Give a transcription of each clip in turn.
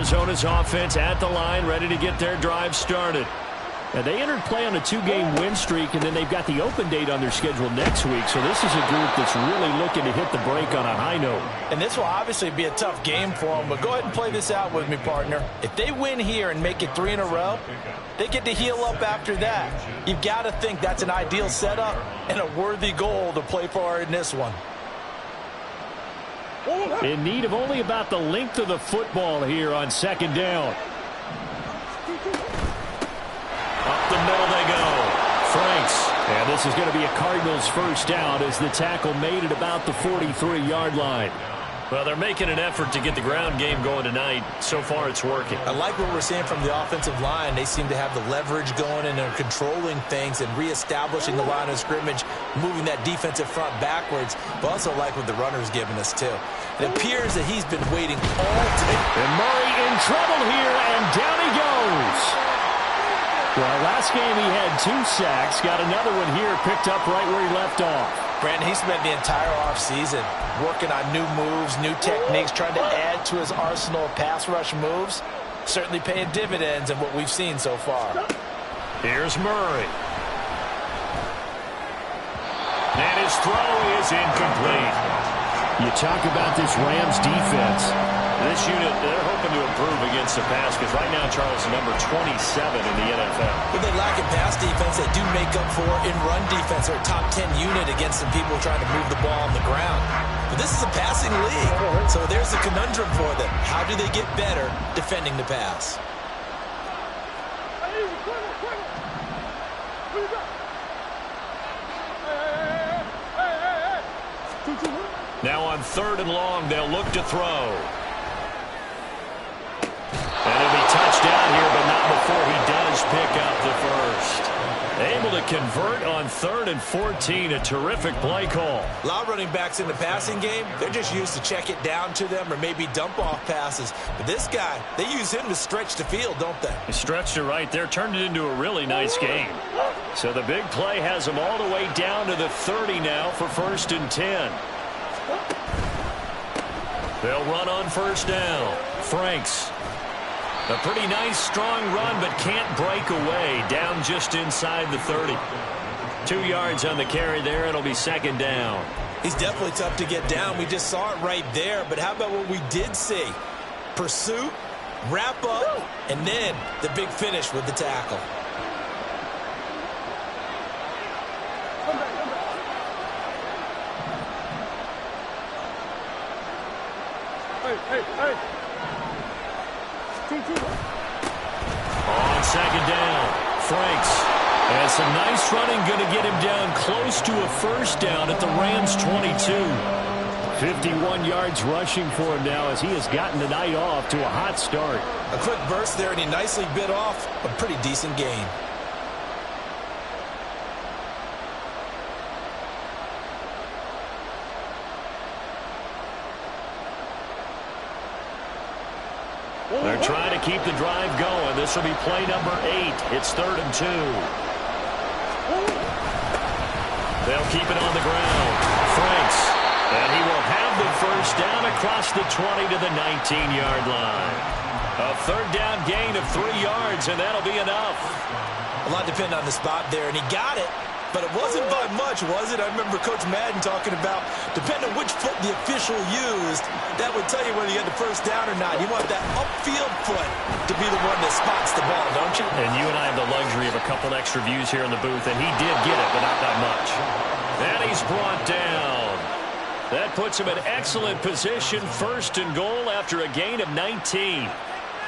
Arizona's offense at the line, ready to get their drive started. Now, they entered play on a 2-game win streak, and then they've got the open date on their schedule next week. So this is a group that's really looking to hit the break on a high note. And this will obviously be a tough game for them, but go ahead and play this out with me, partner. If they win here and make it 3 in a row, they get to heal up after that. You've got to think that's an ideal setup and a worthy goal to play for in this one. In need of only about the length of the football here on 2nd down. Up the middle they go. Franks. And this is going to be a Cardinals first down as the tackle made at about the 43-yard line. Well, they're making an effort to get the ground game going tonight. So far, it's working. I like what we're seeing from the offensive line. They seem to have the leverage going, and they're controlling things and reestablishing the line of scrimmage, moving that defensive front backwards. But also like what the runner's giving us, too. It appears that he's been waiting all day. And Murray in trouble here, and down he goes. Well, last game he had 2 sacks. Got another one here, picked up right where he left off. Brandon, he spent the entire offseason working on new moves, new techniques, trying to add to his arsenal of pass rush moves. Certainly paying dividends in what we've seen so far. Here's Murray. And his throw is incomplete. You talk about this Rams defense. This unit, they're hoping to improve against the pass because right now, Charles, number 27 in the NFL. When they lack in pass defense, they do make up for in run defense. They're a top 10 unit against some people trying to move the ball on the ground. But this is a passing league, so there's a conundrum for them. How do they get better defending the pass? Now on 3rd and long, they'll look to throw. And he'll be touchdown here, but not before he does pick up the first. Able to convert on 3rd and 14. A terrific play call. A lot of running backs in the passing game, they're just used to check it down to them or maybe dump off passes. But this guy, they use him to stretch the field, don't they? He stretched it right there, turned it into a really nice game. So the big play has him all the way down to the 30 now for 1st and 10. They'll run on 1st down. Franks. A pretty nice, strong run, but can't break away. Down just inside the 30. 2 yards on the carry there. It'll be 2nd down. He's definitely tough to get down. We just saw it right there. But how about what we did see? Pursuit, wrap up, and then the big finish with the tackle. Hey. On 2nd down, Franks has some nice running, going to get him down close to a 1st down at the Rams 22. 51 yards rushing for him now as he has gotten the night off to a hot start. A quick burst there, and he nicely bit off a pretty decent gain. They're trying to keep the drive going. This will be play number 8. It's 3rd and 2. They'll keep it on the ground. Franks. And he will have the 1st down across the 20 to the 19-yard line. A 3rd down gain of 3 yards, and that'll be enough. A lot depending on the spot there, and he got it. But it wasn't by much, was it? I remember Coach Madden talking about, depending on which foot the official used, that would tell you whether you had the 1st down or not. You want that upfield foot to be the one that spots the ball, don't you? And you and I have the luxury of a couple extra views here in the booth, and he did get it, but not that much. And he's brought down. That puts him in excellent position, 1st and goal after a gain of 19.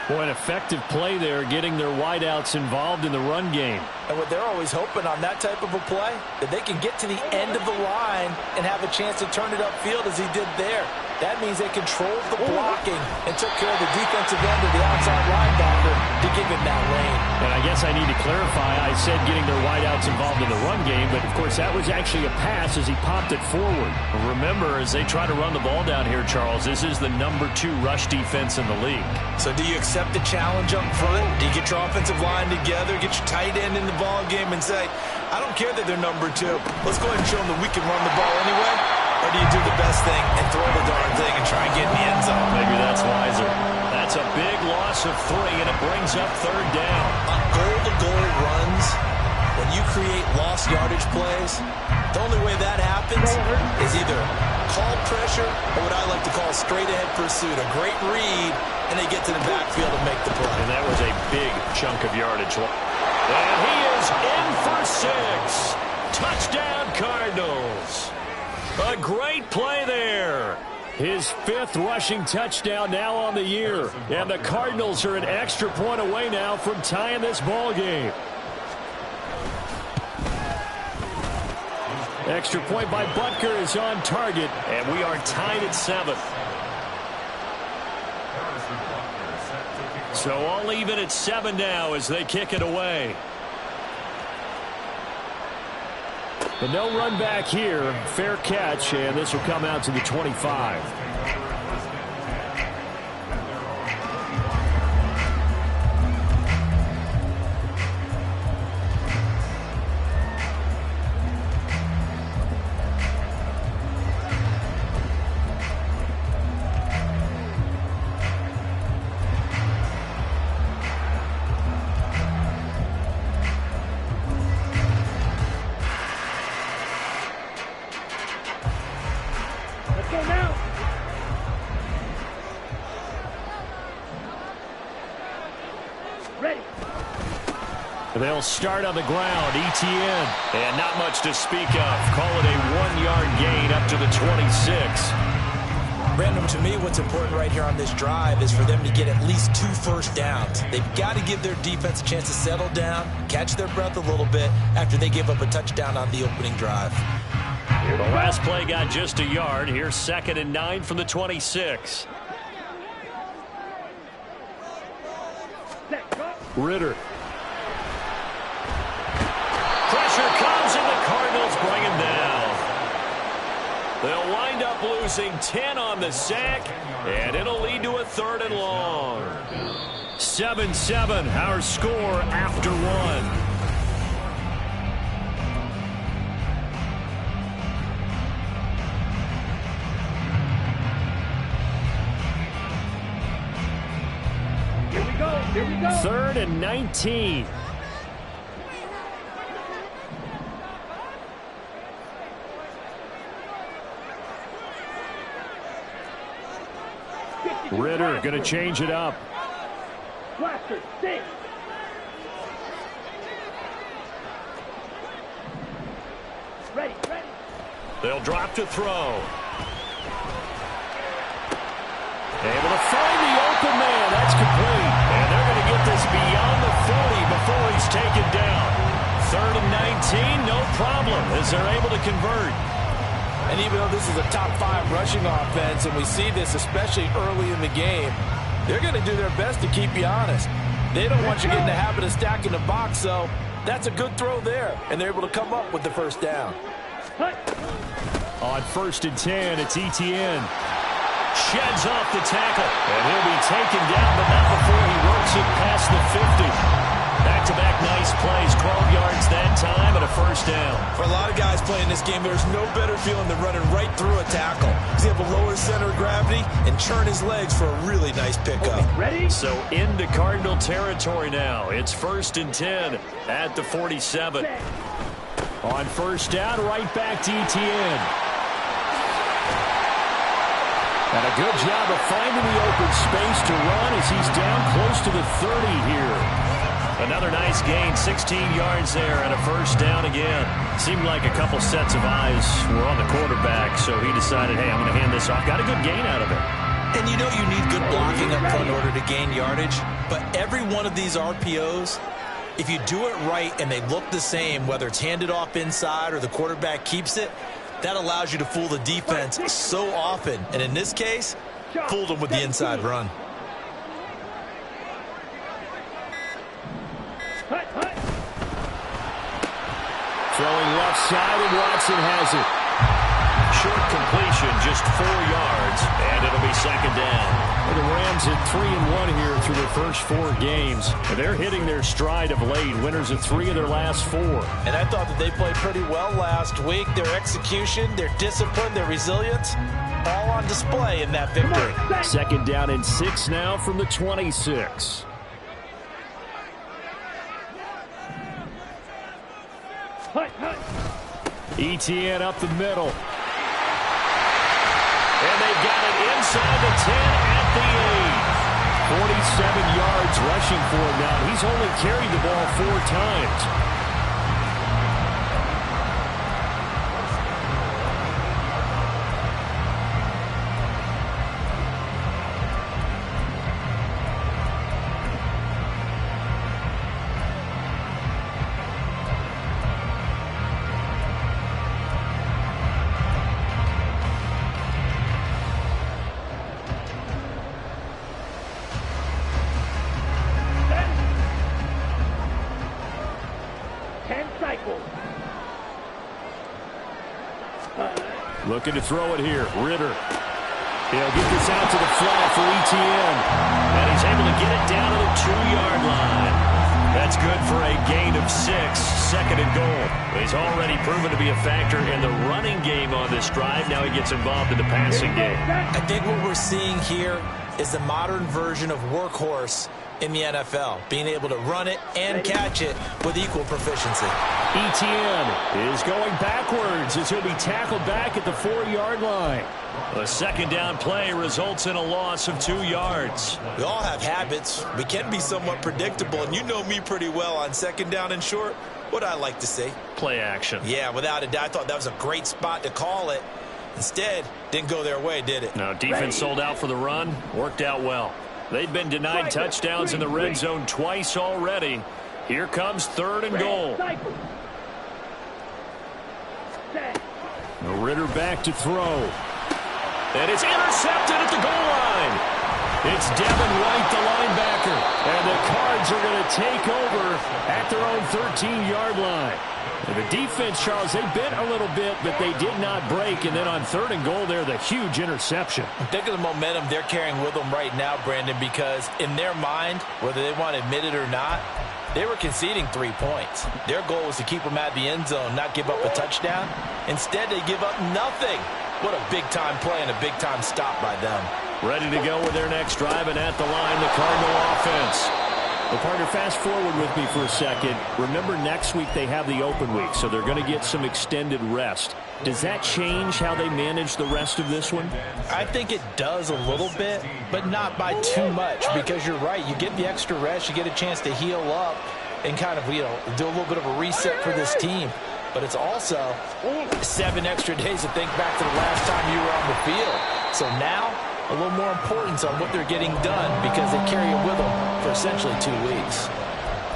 Boy, an effective play there, getting their wideouts involved in the run game. And what they're always hoping on that type of a play, that they can get to the end of the line and have a chance to turn it upfield as he did there. That means they controlled the blocking and took care of the defensive end of the outside linebacker to give him that lane. And I guess I need to clarify, I said getting their wideouts involved in the run game, but of course that was actually a pass as he popped it forward. Remember, as they try to run the ball down here, Charles, this is the number 2 rush defense in the league. So do you accept the challenge up front? Do you get your offensive line together, get your tight end in the ball game and say, I don't care that they're number 2. Let's go ahead and show them that we can run the ball anyway? Or do you do the best thing and throw the darn thing and try and get in the end zone? Maybe that's wiser. That's a big loss of 3, and it brings up third down. On goal-to-goal runs, when you create lost yardage plays, the only way that happens is either called pressure or what I like to call straight-ahead pursuit. A great read, and they get to the backfield and make the play. And that was a big chunk of yardage. And he is in for 6. Touchdown, Cardinals. A great play there. His 5th rushing touchdown now on the year. And the Cardinals are an extra point away now from tying this ball game. Extra point by Butker is on target. And we are tied at 7. So all even at 7 now as they kick it away. But no run back here. Fair catch, and this will come out to the 25. They'll start on the ground. Etienne. And not much to speak of. Call it a 1-yard gain up to the 26. Brandon, to me, what's important right here on this drive is for them to get at least 2 first downs. They've got to give their defense a chance to settle down, catch their breath a little bit after they give up a touchdown on the opening drive. The last play got just a yard. Here's 2nd and 9 from the 26. Ritter. Pressure comes, and the Cardinals bring him down. They'll wind up losing 10 on the sack, and it'll lead to a 3rd and long. 7-7, our score after 1. Here we go. 3rd and 19. Ritter going to change it up. Blaster, stay. Ready. They'll drop to throw. Able to find the open man. That's complete. And they're going to get this beyond the 40 before he's taken down. 3rd and 19, no problem, as they're able to convert. And even though this is a top 5 rushing offense, and we see this especially early in the game, they're going to do their best to keep you honest. They don't want you to get in the habit of stacking the box, so that's a good throw there. And they're able to come up with the first down. On 1st and 10, it's Etienne. Sheds off the tackle, and he'll be taken down, but not before he works it past the 50. Back-to-back nice plays, 12 yards that time, and a first down. For a lot of guys playing this game, there's no better feeling than running right through a tackle. He's able to lower his center of gravity and turn his legs for a really nice pickup. Ready? So into Cardinal territory now. It's 1st and 10 at the 47. On first down, right back to Etienne. And a good job of finding the open space to run as he's down close to the 30 here. Another nice gain, 16 yards there, and a first down again. Seemed like a couple sets of eyes were on the quarterback, so he decided, hey, I'm going to hand this off. Got a good gain out of it. And you know you need good blocking up front in order to gain yardage, but every one of these RPOs, if you do it right and they look the same, whether it's handed off inside or the quarterback keeps it, that allows you to fool the defense so often. And in this case, fooled them with the inside run. Throwing left side, and Watson has it. Short completion, just 4 yards, and it'll be second down. The Rams at 3-1 here through their first 4 games. And they're hitting their stride of late, winners of 3 of their last 4. And I thought that they played pretty well last week. Their execution, their discipline, their resilience, all on display in that victory. Second down and 6 now from the 26. Etienne up the middle. And they've got it inside the 10 at the 8. 47 yards rushing for him now. He's only carried the ball 4 times. Looking to throw it here. Ritter. He'll get this out to the flat for Etienne. And he's able to get it down to the 2-yard line. That's good for a gain of 6, second and goal. He's already proven to be a factor in the running game on this drive. Now he gets involved in the passing game. I think what we're seeing here is the modern version of workhorse in the NFL, being able to run it and catch it with equal proficiency. Etienne is going backwards as he'll be tackled back at the 4-yard line. A second down play results in a loss of 2 yards. We all have habits. We can be somewhat predictable, and you know me pretty well on second down and short. What I like to say? Play action. Yeah, without a doubt. I thought that was a great spot to call it. Instead, didn't go their way, did it? No, defense sold out for the run. Worked out well. They've been denied touchdowns in the red zone twice already. Here comes 3rd and goal. Ritter back to throw. And it's intercepted at the goal line. It's Devin White, the linebacker. And the Cards are going to take over at their own 13-yard line. And the defense, Charles, they bit a little bit, but they did not break. And then on 3rd and goal there, the huge interception. Think of the momentum they're carrying with them right now, Brandon, because in their mind, whether they want to admit it or not, they were conceding 3 points. Their goal was to keep them at the end zone, not give up a touchdown. Instead, they give up nothing. What a big-time play and a big-time stop by them. Ready to go with their next drive, and at the line, the Cardinal offense. Well, partner, fast forward with me for a second. Remember, next week they have the open week, so they're going to get some extended rest. Does that change how they manage the rest of this one? I think it does a little bit, but not by too much, because you're right. You get the extra rest, you get a chance to heal up and kind of, do a little bit of a reset for this team. But it's also 7 extra days to think back to the last time you were on the field. So now, a little more importance on what they're getting done because they carry it with them for essentially 2 weeks.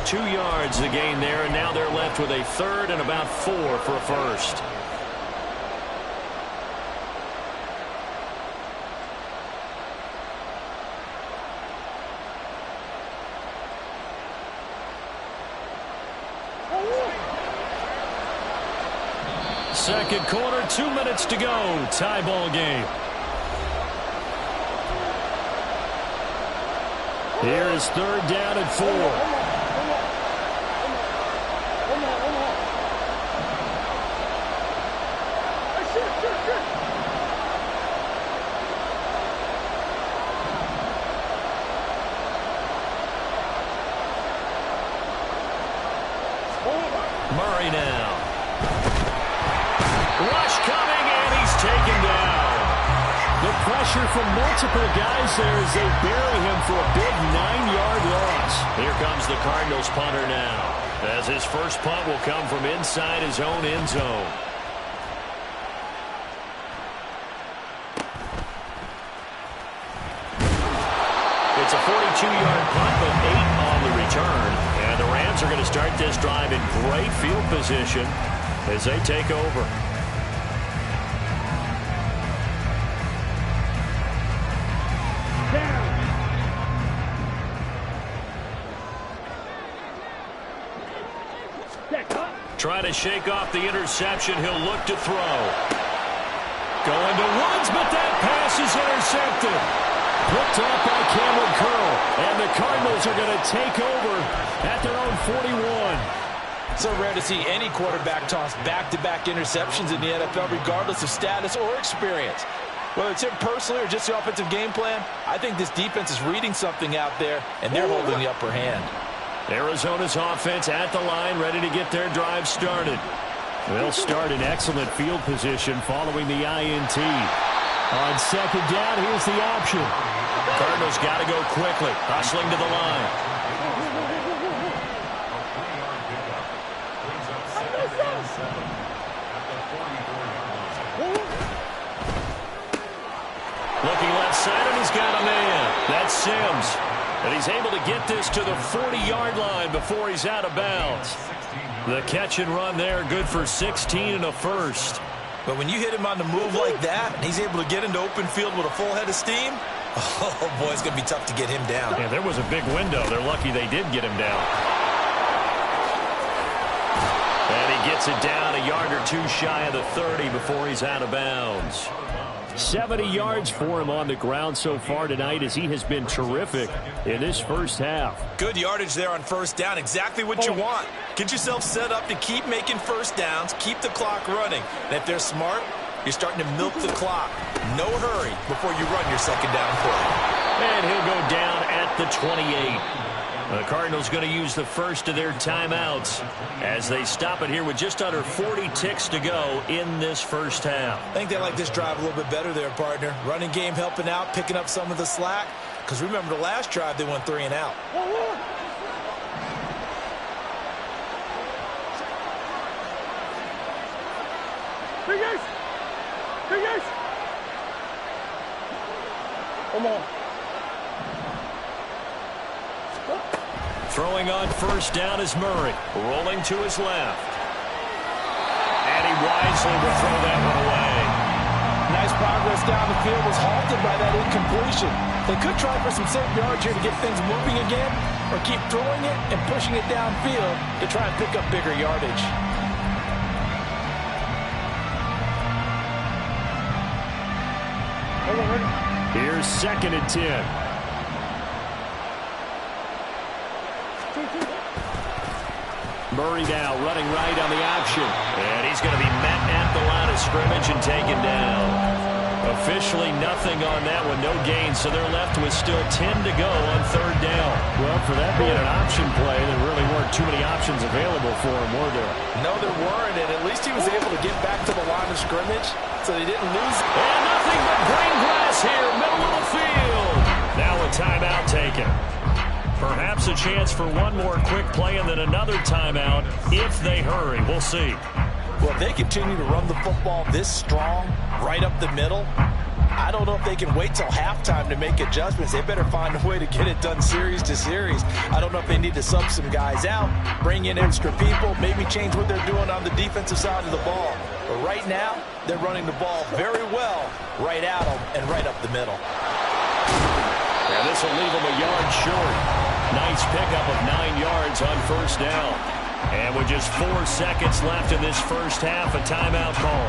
2 yards the gain there, and now they're left with a 3rd and about 4 for a first. Second quarter, 2 minutes to go. Tie ball game. Here is 3rd down and 4. Murray now. Rush coming, and he's taken down. The pressure from multiple guys there as they bury him for a big 9-yard loss. Here comes the Cardinals punter now, as his first punt will come from inside his own end zone. It's a 42-yard punt, but 8 on the return. And the Rams are going to start this drive in great field position as they take over. Try to shake off the interception. He'll look to throw. Going to Woods, but that pass is intercepted. Picked up by Cameron Curl. And the Cardinals are going to take over at their own 41. So rare to see any quarterback toss back-to-back interceptions in the NFL, regardless of status or experience. Whether it's him personally or just the offensive game plan, I think this defense is reading something out there, and they're holding the upper hand. Arizona's offense at the line, ready to get their drive started. They'll start in excellent field position following the INT. On second down, here's the option. Cardinals got to go quickly, hustling to the line. Looking left side, and he's got a man. That's Sims. And he's able to get this to the 40-yard line before he's out of bounds. The catch and run there, good for 16 and a first. But when you hit him on the move like that, and he's able to get into open field with a full head of steam, oh, boy, it's going to be tough to get him down. Yeah, there was a big window. They're lucky they did get him down. And he gets it down a yard or two shy of the 30 before he's out of bounds. 70 yards for him on the ground so far tonight as he has been terrific in this first half. Good yardage there on first down. Exactly what you want. Get yourself set up to keep making first downs, keep the clock running. And if they're smart, you're starting to milk the clock. No hurry before you run your second down play. And he'll go down at the 28. The Cardinals going to use the first of their timeouts as they stop it here with just under 40 ticks to go in this first half. I think they like this drive a little bit better there, partner. Running game helping out, picking up some of the slack. Because remember the last drive, they went 3 and out. Come on. Throwing on first down is Murray, rolling to his left. And he wisely will throw that one away. Nice progress down the field, was halted by that incompletion. They could try for some safe yards here to get things moving again, or keep throwing it and pushing it downfield to try and pick up bigger yardage. Here's 2nd and 10. Murray now running right on the option. And he's going to be met at the line of scrimmage and taken down. Officially nothing on that one, no gain, so they're left with still 10 to go on third down. Well, for that being an option play, there really weren't too many options available for him, were there? No, there weren't, and at least he was able to get back to the line of scrimmage, so they didn't lose. And nothing but green grass here, middle of the field. Now a timeout taken. Perhaps a chance for one more quick play and then another timeout if they hurry. We'll see. Well, if they continue to run the football this strong, right up the middle, I don't know if they can wait till halftime to make adjustments. They better find a way to get it done series to series. I don't know if they need to sub some guys out, bring in extra people, maybe change what they're doing on the defensive side of the ball. But right now, they're running the ball very well right at them and right up the middle. And this will leave them a yard short. Nice pickup of 9 yards on first down. And with just 4 seconds left in this first half, a timeout call.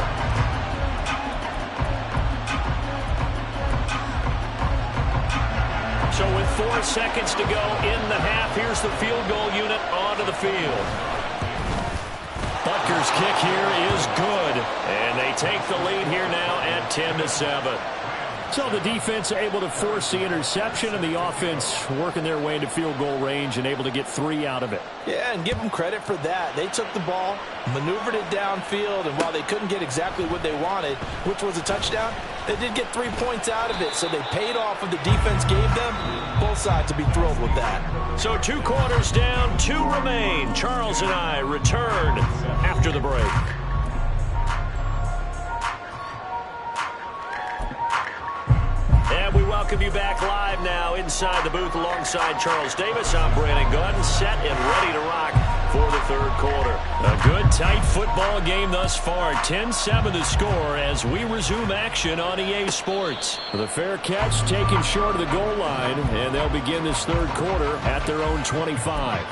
So with 4 seconds to go in the half, here's the field goal unit onto the field. Butker's kick here is good. And they take the lead here now at 10-7. So the defense able to force the interception, and the offense working their way into field goal range and able to get 3 out of it. Yeah, and give them credit for that. They took the ball, maneuvered it downfield, and while they couldn't get exactly what they wanted, which was a touchdown, they did get 3 points out of it, so they paid off what the defense gave them. Both sides would be thrilled with that. So 2 quarters down, 2 remain. Charles and I return after the break. And we welcome you back live now inside the booth alongside Charles Davis. I'm Brandon Gaudin, set and ready to rock for the third quarter. A good, tight football game thus far. 10-7 the score as we resume action on EA Sports. The fair catch taken short of the goal line, and they'll begin this third quarter at their own 25.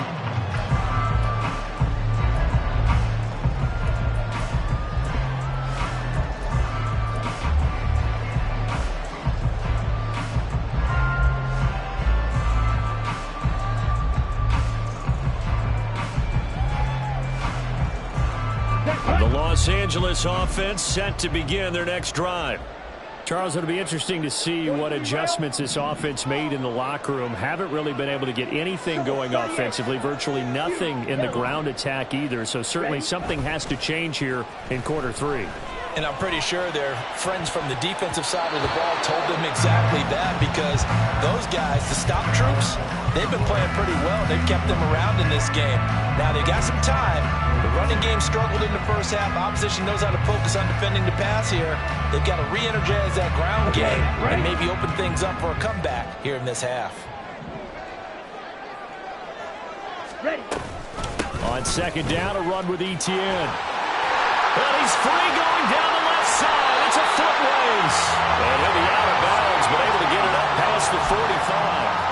Los Angeles offense set to begin their next drive. Charles, it'll be interesting to see what adjustments this offense made in the locker room. Haven't really been able to get anything going offensively, virtually nothing in the ground attack either. So certainly something has to change here in quarter 3. And I'm pretty sure their friends from the defensive side of the ball told them exactly that, because those guys, the stop troops, they've been playing pretty well. They've kept them around in this game. Now they got some time. The running game struggled in the first half. Opposition knows how to focus on defending the pass here. They've got to re-energize that ground game and maybe open things up for a comeback here in this half. Ready. On second down, a run with Etienne. Well, he's free going down the left side. It's a foot race. And he'll be out of bounds, but able to get it up past the 45.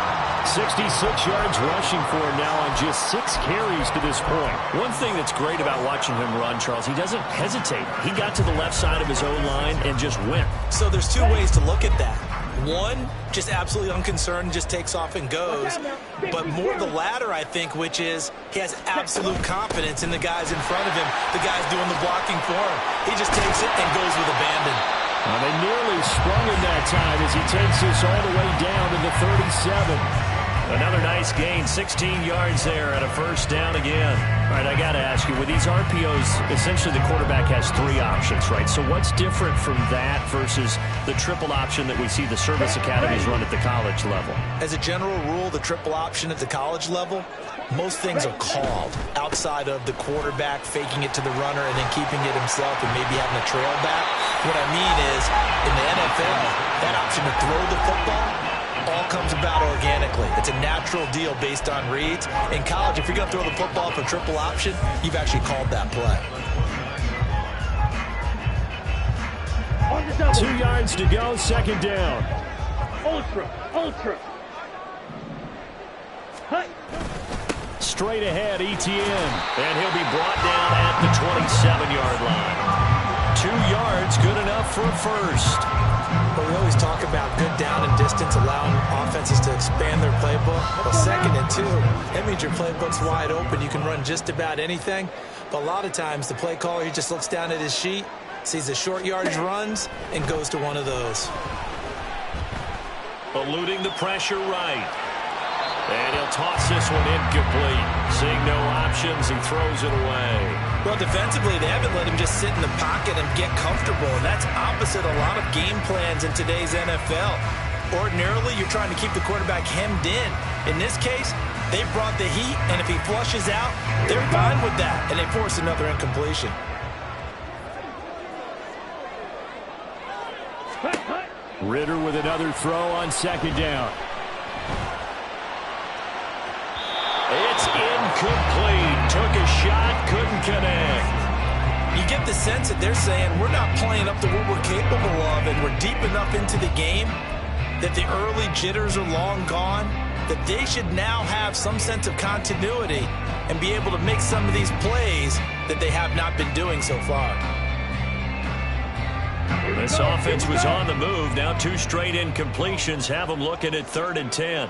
66 yards rushing for him now on just 6 carries to this point. One thing that's great about watching him run, Charles, he doesn't hesitate. He got to the left side of his own line and just went. So there's two ways to look at that. One, just absolutely unconcerned, just takes off and goes. But more the latter, I think, which is he has absolute confidence in the guys in front of him, the guys doing the blocking for him. He just takes it and goes with abandon. They nearly sprung him that time as he takes this all the way down to the 37. Another nice gain, 16 yards there and a first down again. All right, I got to ask you, with these RPOs, essentially the quarterback has 3 options, right? So what's different from that versus the triple option that we see the service academies run at the college level? As a general rule, the triple option at the college level, most things are called outside of the quarterback faking it to the runner and then keeping it himself and maybe having a trail back. What I mean is, in the NFL, that option to throw the football all comes about organically. It's a natural deal based on reads. In college, if you're going to throw the football for triple option, you've actually called that play. 2 yards to go, second down. Ultra. Hi. Straight ahead, Etienne. And he'll be brought down at the 27-yard line. 2 yards, good enough for a first. But we always talk about good down and distance, allowing offenses to expand their playbook. Well, 2nd and 2, that means your playbook's wide open. You can run just about anything. But a lot of times, the play caller, he just looks down at his sheet, sees the short yardage runs, and goes to one of those. Eluding the pressure right. And he'll toss this one incomplete. Seeing no options, he throws it away. Well, defensively, they haven't let him just sit in the pocket and get comfortable. And that's opposite a lot of game plans in today's NFL. Ordinarily, you're trying to keep the quarterback hemmed in. In this case, they brought the heat, and if he flushes out, they're fine with that, and they force another incompletion. Ridder with another throw on second down. It's incomplete. Took a shot, couldn't connect. You get the sense that they're saying we're not playing up to what we're capable of, and we're deep enough into the game that the early jitters are long gone, that they should now have some sense of continuity and be able to make some of these plays that they have not been doing so far. This offense was on the move. Now 2 straight incompletions have them looking at 3rd and 10.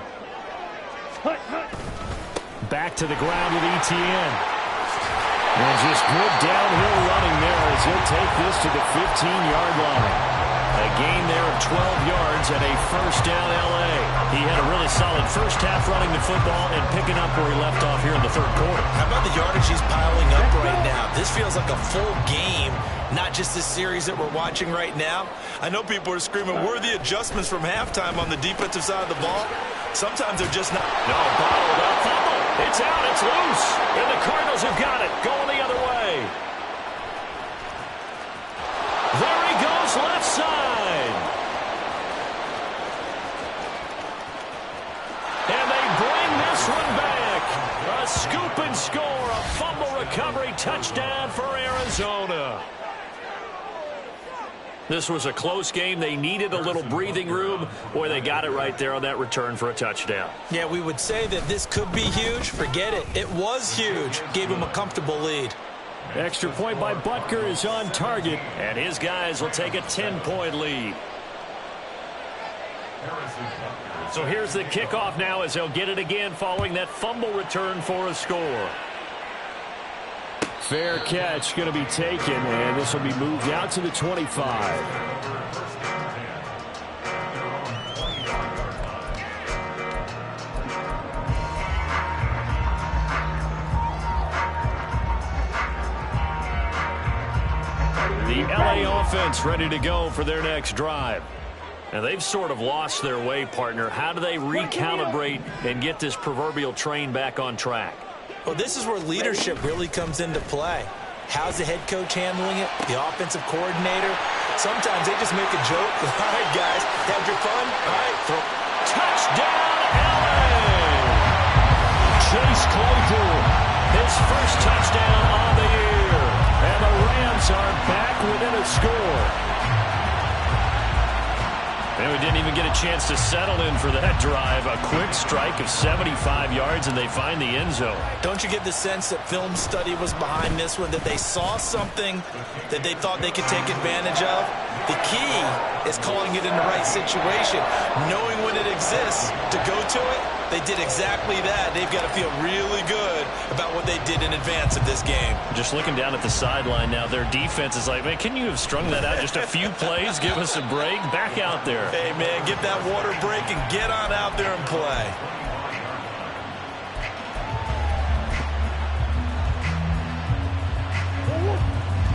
Back to the ground with Etienne. And just good downhill running there as he'll take this to the 15-yard line. A gain there of 12 yards and a first down L.A. He had a really solid first half running the football and picking up where he left off here in the 3rd quarter. How about the yardage he's piling up right now? This feels like a full game, not just this series that we're watching right now. I know people are screaming, where are the adjustments from halftime on the defensive side of the ball? Sometimes they're just not. No, bottled up. Fumble. It's out. It's loose. And the Cardinals have got it. Going the other way. There he goes, left side. And they bring this one back. A scoop and score. A fumble recovery touchdown for Arizona. This was a close game. They needed a little breathing room. Boy, they got it right there on that return for a touchdown. Yeah, we would say that this could be huge. Forget it. It was huge. Gave him a comfortable lead. Extra point by Butker is on target. And his guys will take a 10-point lead. So here's the kickoff now as they'll get it again following that fumble return for a score. Fair catch going to be taken, and this will be moved out to the 25. The LA offense ready to go for their next drive. And they've sort of lost their way, partner. How do they recalibrate and get this proverbial train back on track? Well, this is where leadership really comes into play. How's the head coach handling it? The offensive coordinator? Sometimes they just make a joke. All right, guys, had your fun? All right, throw. Touchdown, LA! Chase Claypool, his first touchdown on the year. And the Rams are back within a score. And we didn't even get a chance to settle in for that drive. A quick strike of 75 yards, and they find the end zone. Don't you get the sense that film study was behind this one, that they saw something that they thought they could take advantage of? The key is calling it in the right situation, knowing when it exists to go to it. They did exactly that. They've got to feel really good about what they did in advance of this game. Just looking down at the sideline now, their defense is like, man, can you have strung that out just a few plays? Give us a break. Back out there. Hey, man, get that water break and get on out there and play.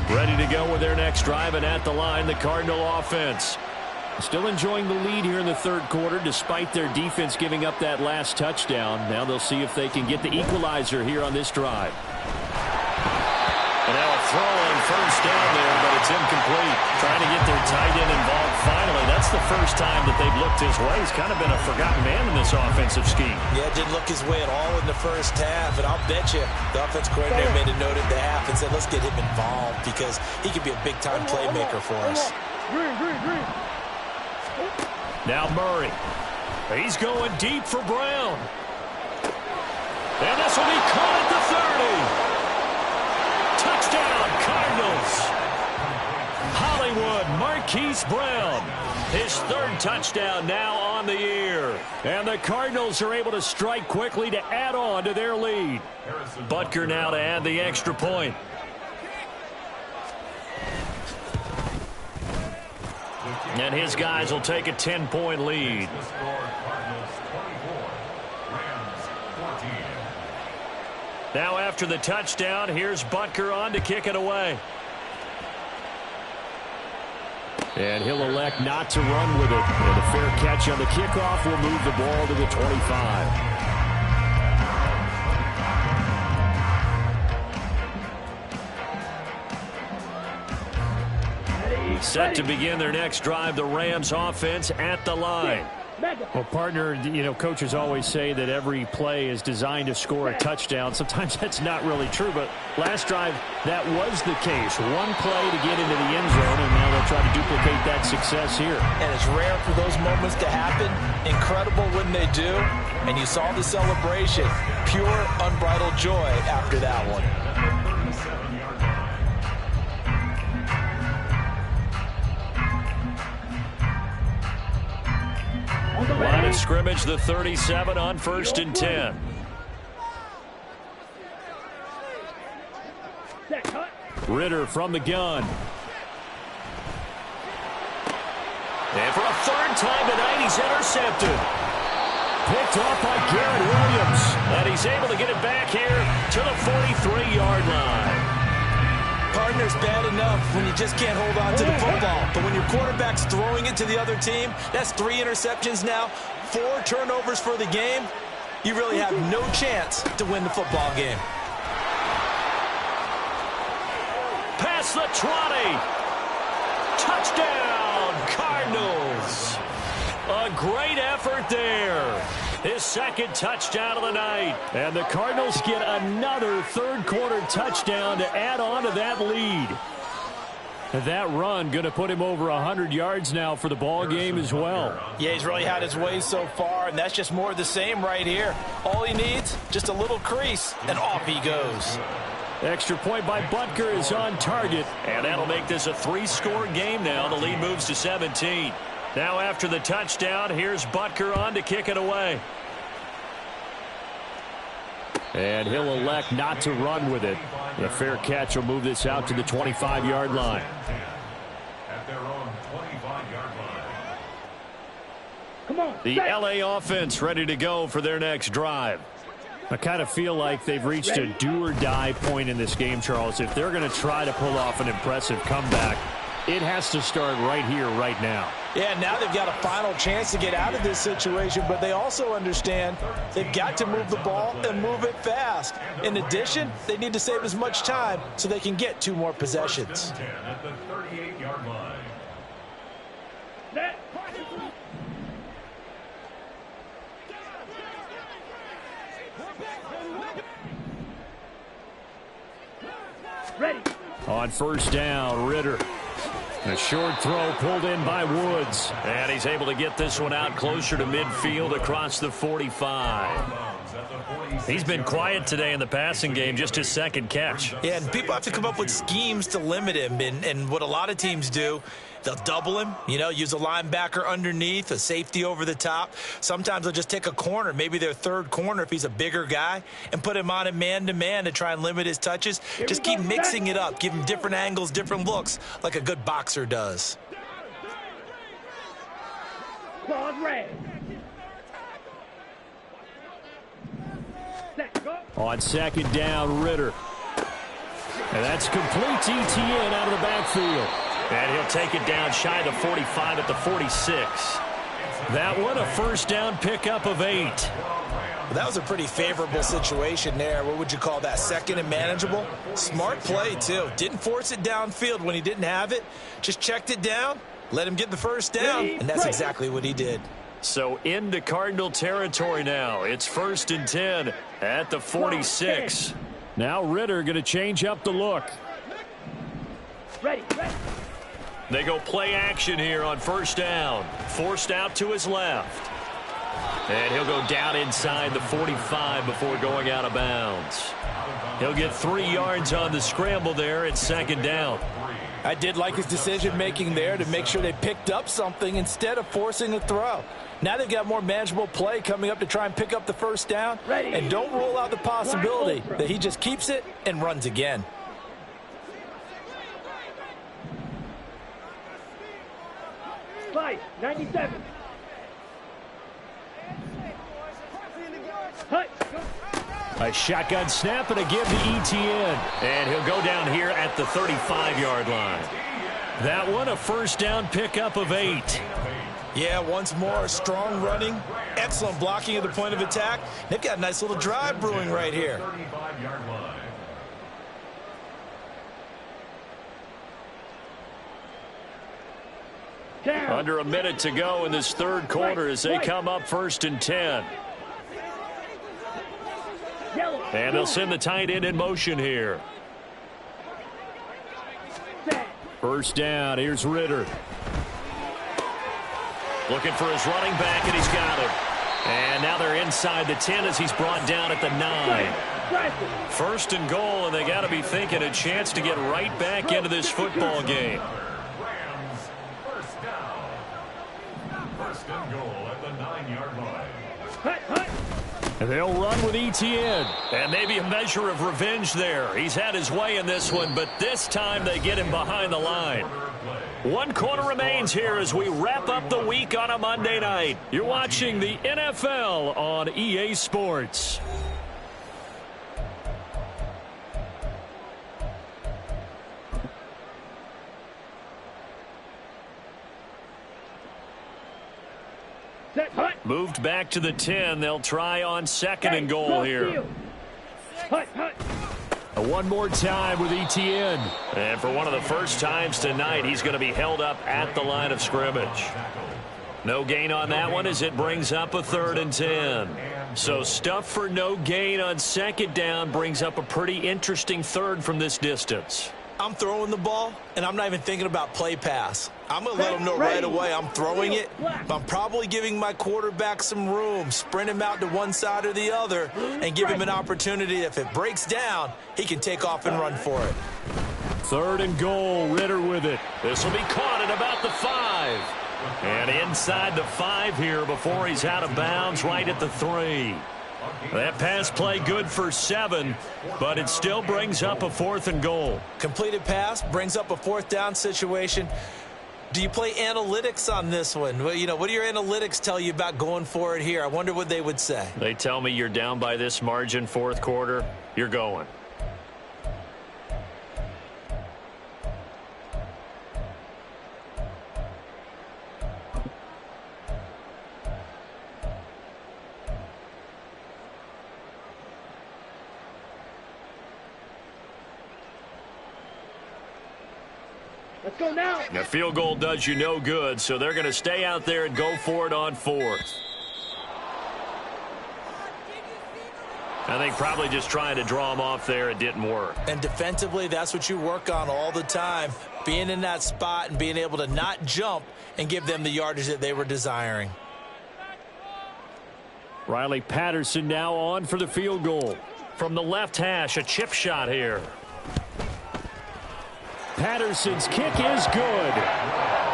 Ready to go with their next drive, and at the line, the Cardinal offense. Still enjoying the lead here in the third quarter, despite their defense giving up that last touchdown. Now they'll see if they can get the equalizer here on this drive. And now a throw on first down there, but it's incomplete. Trying to get their tight end involved finally. That's the first time that they've looked his way. He's kind of been a forgotten man in this offensive scheme. Yeah, didn't look his way at all in the first half, and I'll bet you the offense coordinator made a note at the half and said, let's get him involved because he could be a big-time playmaker for us. Green. Now Murray. He's going deep for Brown. And this will be caught at the 30. Touchdown, Cardinals. Hollywood Marquise Brown. His third touchdown now on the year. And the Cardinals are able to strike quickly to add on to their lead. Butker now to add the extra point. And his guys will take a 10-point lead. Now after the touchdown, here's Butker on to kick it away. And he'll elect not to run with it. And a fair catch on the kickoff will move the ball to the 25. Set to begin their next drive, the Rams offense at the line. Well, partner, you know, coaches always say that every play is designed to score a touchdown. Sometimes that's not really true, but last drive, that was the case. One play to get into the end zone, and now they'll try to duplicate that success here. And it's rare for those moments to happen. Incredible when they do. And you saw the celebration. Pure, unbridled joy after that one. Line of scrimmage, the 37 on 1st and 10. Ritter from the gun. And for a third time tonight, he's intercepted. Picked off by Garrett Williams. And he's able to get it back here to the 43-yard line. Partner's bad enough when you just can't hold on to the football. But when your quarterback's throwing it to the other team, that's 3 interceptions now, 4 turnovers for the game. You really have no chance to win the football game. Past the 20. Touchdown, Cardinals. A great effort there. His second touchdown of the night. And the Cardinals get another third-quarter touchdown to add on to that lead. And that run going to put him over 100 yards now for the ball game as well. Yeah, he's really had his way so far, and that's just more of the same right here. All he needs, just a little crease, and off he goes. Extra point by Butker is on target. And that'll make this a 3-score game now. The lead moves to 17. Now after the touchdown, here's Butker on to kick it away. And he'll elect not to run with it. The fair catch will move this out to the 25-yard line. At their own 25-yard line. Come on. The LA offense ready to go for their next drive. I kind of feel like they've reached a do-or-die point in this game, Charles. If they're going to try to pull off an impressive comeback, it has to start right here, right now. Yeah, now they've got a final chance to get out of this situation, but they also understand they've got to move the ball and move it fast. In addition, they need to save as much time so they can get 2 more possessions. At the 38-yard line. Set. Ready. On first down, Ritter. A short throw pulled in by Woods. And he's able to get this one out closer to midfield across the 45. He's been quiet today in the passing game, just his second catch. Yeah, and people have to come up with schemes to limit him. And what a lot of teams do, they'll double him, use a linebacker underneath, a safety over the top. Sometimes they'll just take a corner, maybe their third corner if he's a bigger guy, and put him on a man-to-man to try and limit his touches. Just keep mixing it up, give him different angles, different looks, like a good boxer does. Claws red. Set. Go. On second down, Ritter. And that's complete to Etienne out of the backfield. And he'll take it down shy of the 45 at the 46. That one a first down pickup of 8. Well, that was a pretty favorable situation there. What would you call that? Second and manageable? Smart play, too. Didn't force it downfield when he didn't have it. Just checked it down, let him get the first down, and that's exactly what he did. So into Cardinal territory now. It's 1st and 10 at the 46. Now Ritter going to change up the look. Ready. They go play action here on first down. Forced out to his left. And he'll go down inside the 45 before going out of bounds. He'll get 3 yards on the scramble there at second down. I did like his decision-making there to make sure they picked up something instead of forcing a throw. Now they've got more manageable play coming up to try and pick up the first down. And don't rule out the possibility that he just keeps it and runs again. Five. 97. Hut. A shotgun snap and a give to Etienne. And he'll go down here at the 35-yard line. That one a first down pickup of 8. Yeah, once more, strong running, excellent blocking at the point of attack. They've got a nice little drive brewing right here. Under a minute to go in this third quarter as they come up 1st and 10. And they'll send the tight end in motion here. First down, here's Ritter. Looking for his running back, and he's got him. And now they're inside the 10 as he's brought down at the 9. 1st and goal, and they got to be thinking a chance to get right back into this football game. First and goal at the 9-yard line. And they'll run with Etienne. And maybe a measure of revenge there. He's had his way in this one, but this time they get him behind the line. 1 quarter remains here as we wrap up the week on a Monday night. You're watching the NFL on EA Sports. Moved back to the 10. They'll try on 2nd and goal here. One more time with Etienne. And for one of the first times tonight, he's going to be held up at the line of scrimmage. No gain on that one as it brings up a 3rd and 10. So stuff for no gain on 2nd down brings up a pretty interesting 3rd from this distance. I'm throwing the ball, and I'm not even thinking about play pass. I'm going to let them know right away I'm throwing it, but I'm probably giving my quarterback some room, sprint him out to one side or the other, and give him an opportunity. If it breaks down, he can take off and run for it. 3rd and goal, Ritter with it. This will be caught at about the 5. And inside the 5 here before he's out of bounds right at the 3. That pass play good for 7, but it still brings up a 4th and goal. Completed pass brings up a 4th down situation. Do you play analytics on this one? Well, what do your analytics tell you about going for it here? I wonder what they would say. They tell me you're down by this margin 4th quarter, you're going. Let's go now. The field goal does you no good, so they're going to stay out there and go for it on 4th. I think probably just trying to draw them off there. It didn't work. And defensively, that's what you work on all the time. Being in that spot and being able to not jump and give them the yardage that they were desiring. Riley Patterson now on for the field goal. From the left hash, a chip shot here. Patterson's kick is good.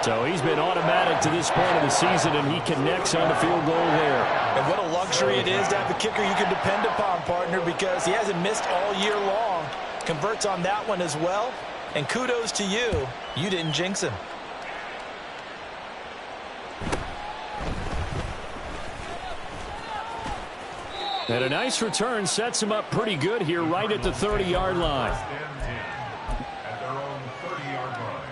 So he's been automatic to this point of the season, and he connects on the field goal there. And what a luxury it is to have a kicker you can depend upon, partner, because he hasn't missed all year long. Converts on that one as well. And kudos to you. You didn't jinx him. And a nice return sets him up pretty good here right at the 30-yard line. At their own 30-yard line.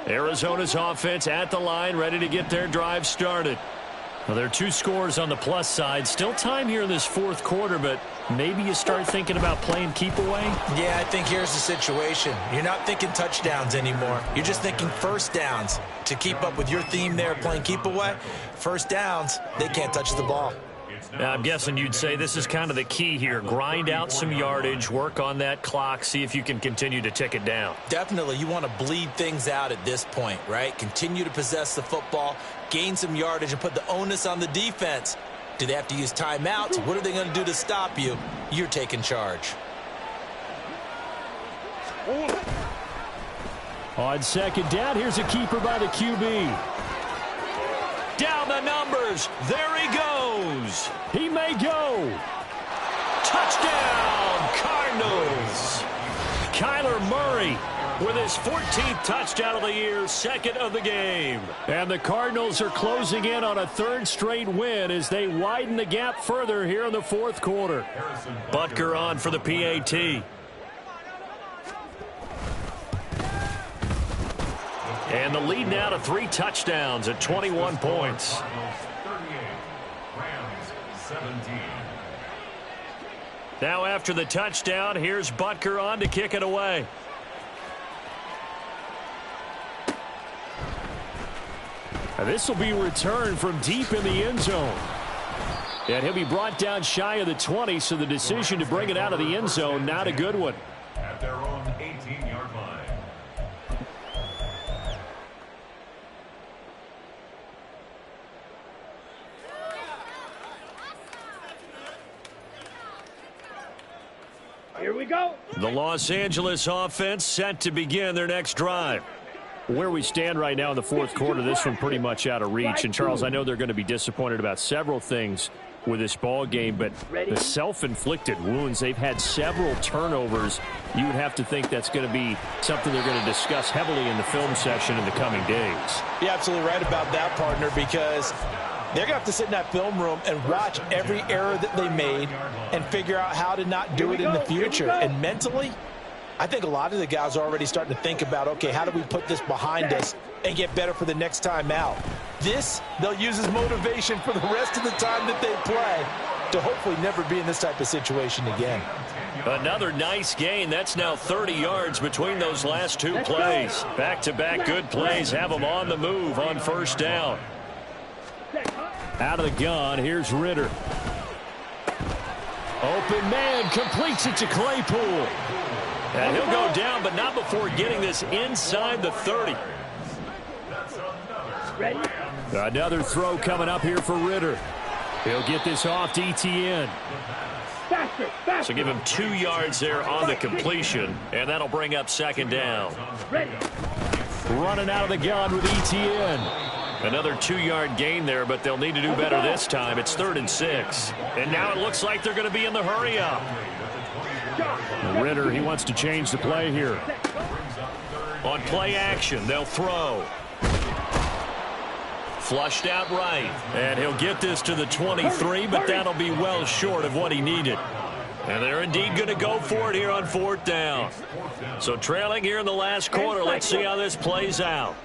Arizona's offense at the line, ready to get their drive started. Well, there are 2 scores on the plus side. Still time here in this 4th quarter, but maybe you start thinking about playing keep away? Yeah, I think here's the situation. You're not thinking touchdowns anymore. You're just thinking first downs. To keep up with your theme there, playing keep away, first downs, they can't touch the ball. Now, I'm guessing you'd say this is kind of the key here. Grind out some yardage, work on that clock, see if you can continue to tick it down. Definitely, you want to bleed things out at this point, right? Continue to possess the football, gain some yardage, and put the onus on the defense. Do they have to use timeouts? What are they going to do to stop you? You're taking charge. On second down, here's a keeper by the QB. Down the numbers. There he goes. He may go. Touchdown, Cardinals. Kyler Murray with his 14th touchdown of the year, 2nd of the game. And the Cardinals are closing in on a 3rd straight win as they widen the gap further here in the 4th quarter. Butker on for the PAT. And the lead now to 3 touchdowns at 21 points. 38, Rams 17. Now after the touchdown, here's Butker on to kick it away. Now this will be returned from deep in the end zone. And he'll be brought down shy of the 20, so the decision to bring it out of the end zone, not a good one. At their own 18-yard line. Here we go. The Los Angeles offense set to begin their next drive. Where we stand right now in the 4th quarter, this one pretty much out of reach. And, Charles, I know they're going to be disappointed about several things with this ball game, but the self-inflicted wounds, they've had several turnovers. You would have to think that's going to be something they're going to discuss heavily in the film session in the coming days. You're absolutely right about that, partner, because they're going to have to sit in that film room and watch every error that they made and figure out how to not do it in the future. And mentally, I think a lot of the guys are already starting to think about, okay, how do we put this behind us and get better for the next time out? This, they'll use as motivation for the rest of the time that they play to hopefully never be in this type of situation again. Another nice gain. That's now 30 yards between those last 2 plays. Back-to-back good plays have them on the move on 1st down. Out of the gun, here's Ritter. Open man, completes it to Claypool. And he'll go down, but not before getting this inside the 30. Ready? Another throw coming up here for Ritter. He'll get this off to ETN. Faster, faster. So give him 2 yards there on the completion, and that'll bring up second down. Ready. Running out of the gun with ETN. Another 2-yard gain there, but they'll need to do better this time. It's 3rd and 6. And now it looks like they're going to be in the hurry-up. Ridder, he wants to change the play here. On play action, they'll throw. Flushed out right. And he'll get this to the 23, but that'll be well short of what he needed. And they're indeed going to go for it here on 4th down. So trailing here in the last quarter, let's see how this plays out.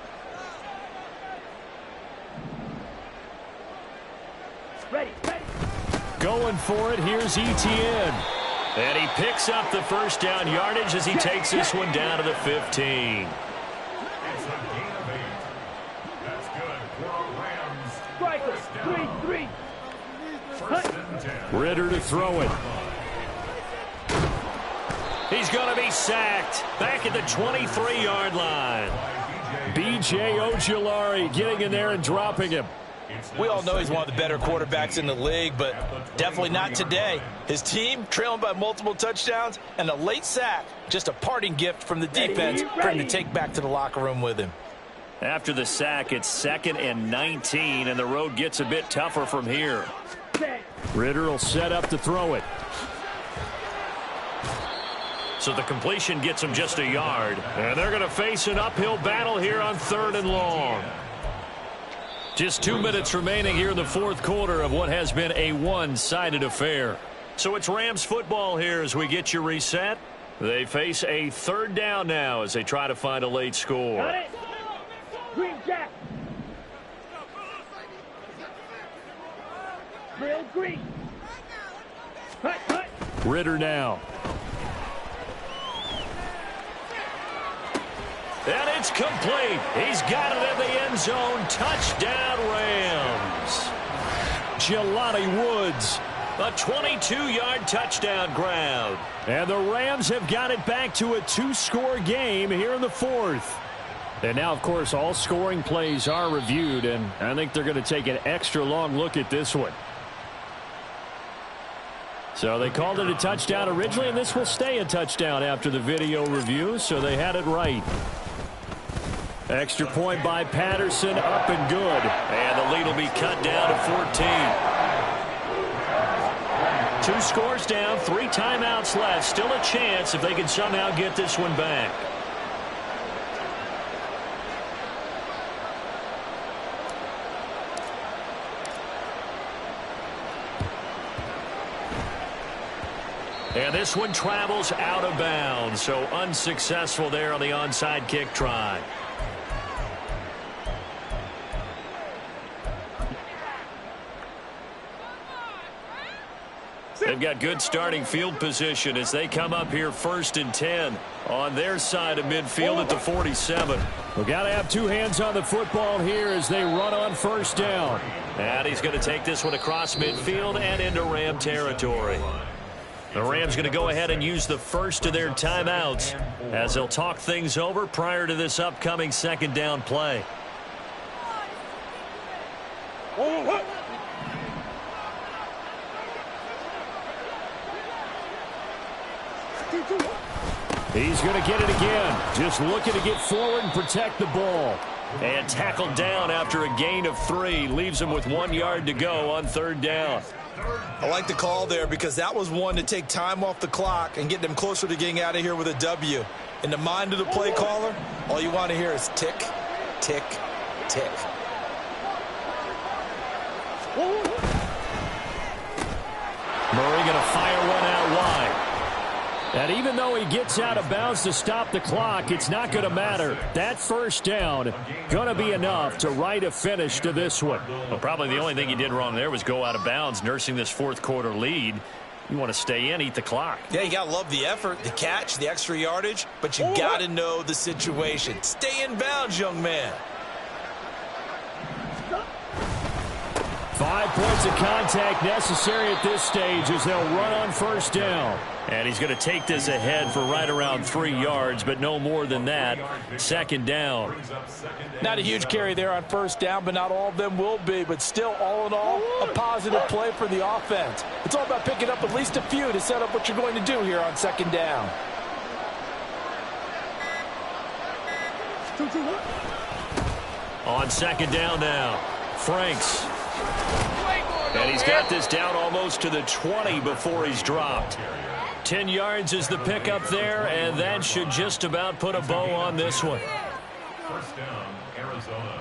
Ready, ready. Going for it, here's ETN. And he picks up the first down yardage as he takes this one down to the 15. Striker, 3-3. Ridder to throw it. He's going to be sacked back at the 23-yard line. B.J. Ojulari getting in there and dropping him. We all know he's one of the better quarterbacks in the league, but definitely not today. His team trailing by multiple touchdowns and a late sack. Just a parting gift from the defense for him to take back to the locker room with him. After the sack, it's 2nd and 19, and the road gets a bit tougher from here. Ridder will set up to throw it. So the completion gets him just a yard. And they're going to face an uphill battle here on 3rd and long. Just 2 minutes remaining here in the 4th quarter of what has been a one-sided affair. So it's Rams football here as we get you reset. They face a 3rd down now as they try to find a late score. Got it. Green Jack. Real green. Cut, cut. Ridder now. And it's complete. He's got it in the end zone. Touchdown, Rams. Jelani Woods. A 22-yard touchdown grab. And the Rams have got it back to a 2-score game here in the 4th. And now, of course, all scoring plays are reviewed, and I think they're going to take an extra long look at this one. So they called it a touchdown originally, and this will stay a touchdown after the video review, so they had it right. Extra point by Patterson, up and good. And the lead will be cut down to 14. 2 scores down, 3 timeouts left. Still a chance if they can somehow get this one back. And this one travels out of bounds, so unsuccessful there on the onside kick try. They've got good starting field position as they come up here 1st and 10 on their side of midfield at the 47. We've got to have 2 hands on the football here as they run on 1st down. And he's going to take this one across midfield and into Ram territory. The Rams going to go ahead and use the first of their timeouts as they'll talk things over prior to this upcoming 2nd down play. He's going to get it again. Just looking to get forward and protect the ball. And tackled down after a gain of 3. Leaves him with 1 yard to go on 3rd down. I like the call there because that was one to take time off the clock and get them closer to getting out of here with a W. In the mind of the play caller, all you want to hear is tick, tick, tick. Murray going to fire one out wide. And even though he gets out of bounds to stop the clock, it's not going to matter. That 1st down going to be enough to write a finish to this one. Well, probably the only thing he did wrong there was go out of bounds, nursing this 4th quarter lead. You want to stay in, eat the clock. Yeah, you got to love the effort, the catch, the extra yardage, but you got to know the situation. Stay in bounds, young man. 5 points of contact necessary at this stage as they'll run on first down. And he's going to take this ahead for right around 3 yards, but no more than that. Second down. Not a huge carry there on first down, but not all of them will be. But still, all in all, a positive play for the offense. It's all about picking up at least a few to set up what you're going to do here on second down. On second down now, Franks. And he's got this down almost to the 20 before he's dropped. 10 yards is the pickup there, and that should just about put a bow on this one. First down, Arizona.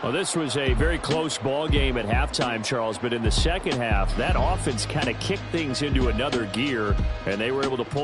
Well, this was a very close ball game at halftime, Charles, but in the second half, that offense kind of kicked things into another gear, and they were able to pull